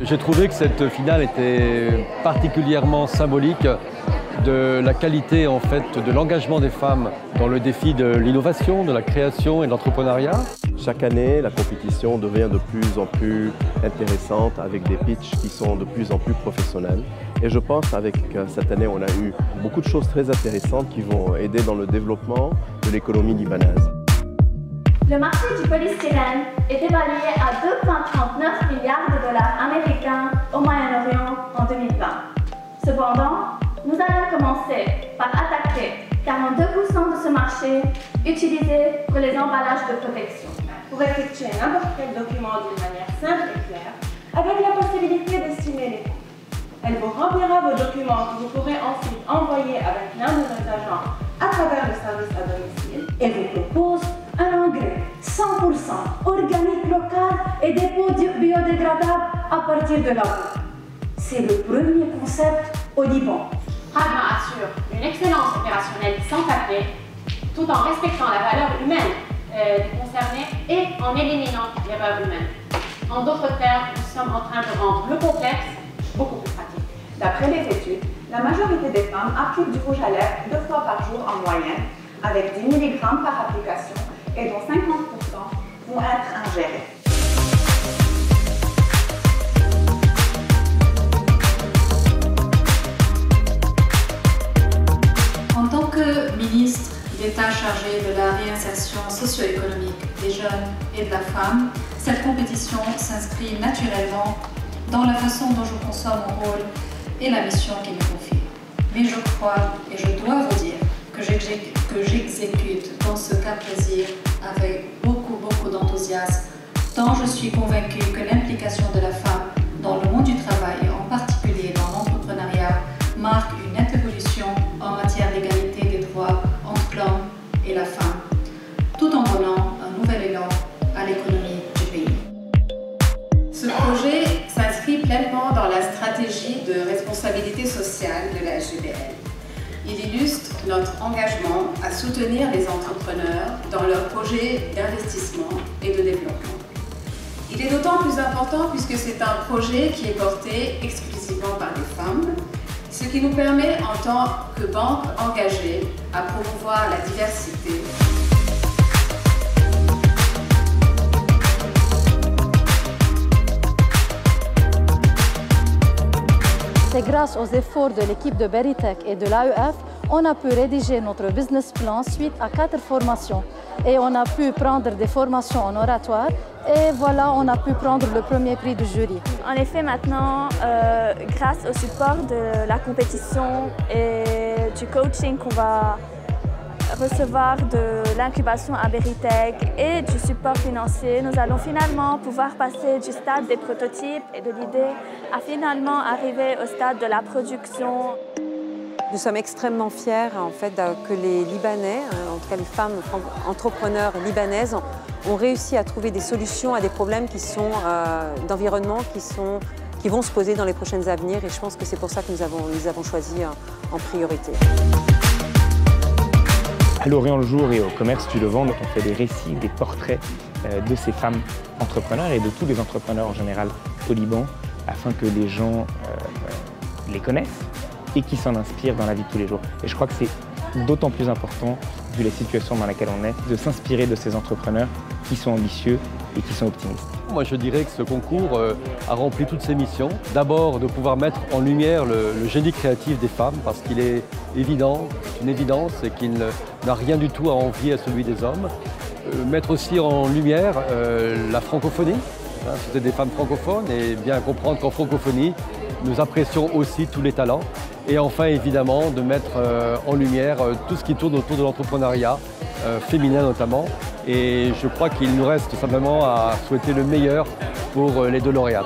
J'ai trouvé que cette finale était particulièrement symbolique de la qualité en fait, de l'engagement des femmes dans le défi de l'innovation, de la création et de l'entrepreneuriat. Chaque année, la compétition devient de plus en plus intéressante avec des pitchs qui sont de plus en plus professionnels. Et je pense qu'avec cette année, on a eu beaucoup de choses très intéressantes qui vont aider dans le développement de l'économie libanaise. Le marché du polystyrène est évalué à 2,39 milliards de dollars américains au Moyen-Orient en 2020. Cependant, nous allons commencer par attaquer 42% de ce marché utilisé pour les emballages de protection. Pour effectuer n'importe quel document d'une manière simple et claire, avec la possibilité d'estimer les coûts. Elle vous remplira vos documents que vous pourrez ensuite envoyer avec l'un de nos agents à travers le service à domicile et vous propose un engrais 100% organique local et des pots biodégradables à partir de la boue. C'est le premier concept au Liban. Pragma assure une excellence opérationnelle sans papier, tout en respectant la valeur humaine des concernés et en éliminant l'erreur humaine. En d'autres termes, nous sommes en train de rendre le complexe beaucoup plus pratique. D'après les études, la majorité des femmes appliquent du rouge à lèvres 2 fois par jour en moyenne, avec 10 mg par application et dont 50% vont être ingérés. En tant que ministre d'État chargé de la réinsertion socio-économique des jeunes et de la femme, cette compétition s'inscrit naturellement dans la façon dont je conçois mon rôle et la mission qui me confie. Mais je crois et je dois vous dire que j'exécute dans ce cas plaisir avec beaucoup d'enthousiasme, tant je suis convaincue que l'implication de la femme dans le monde du travail, et en particulier dans l'entrepreneuriat, marque une nette évolution en matière d'égalité des droits entre l'homme et la femme, tout en donnant un nouvel élan à l'économie du pays. Ce projet s'inscrit pleinement dans la stratégie de responsabilité sociale de la SGBL. Il illustre notre engagement à soutenir les entrepreneurs dans leurs projets d'investissement et de développement. Il est d'autant plus important puisque c'est un projet qui est porté exclusivement par des femmes, ce qui nous permet en tant que banque engagée à promouvoir la diversité. C'est grâce aux efforts de l'équipe de Berytech et de l'AEF, on a pu rédiger notre business plan suite à 4 formations. Et on a pu prendre des formations en oratoire et voilà, on a pu prendre le premier prix du jury. En effet, maintenant, grâce au support de la compétition et du coaching qu'on va recevoir de l'incubation à Berytech et du support financier, nous allons finalement pouvoir passer du stade des prototypes et de l'idée à finalement arriver au stade de la production. Nous sommes extrêmement fiers en fait, que les Libanais, en tout cas les femmes entrepreneurs libanaises, ont réussi à trouver des solutions à des problèmes qui sont d'environnement qui vont se poser dans les prochaines années et je pense que c'est pour ça que nous avons choisi en priorité. À Lorient le jour et au commerce du Levant, on fait des récits, des portraits de ces femmes entrepreneurs et de tous les entrepreneurs en général au Liban afin que les gens les connaissent et qui s'en inspirent dans la vie de tous les jours. Et je crois que c'est d'autant plus important, vu la situation dans laquelle on est, de s'inspirer de ces entrepreneurs qui sont ambitieux et qui sont optimistes. Moi je dirais que ce concours a rempli toutes ses missions. D'abord de pouvoir mettre en lumière le génie créatif des femmes parce qu'il est évident, c'est une évidence et qu'il n'a rien du tout à envier à celui des hommes. Mettre aussi en lumière la francophonie. C'était des femmes francophones et bien comprendre qu'en francophonie, nous apprécions aussi tous les talents. Et enfin, évidemment, de mettre en lumière tout ce qui tourne autour de l'entrepreneuriat, féminin notamment. Et je crois qu'il nous reste simplement à souhaiter le meilleur pour les 2 lauréates.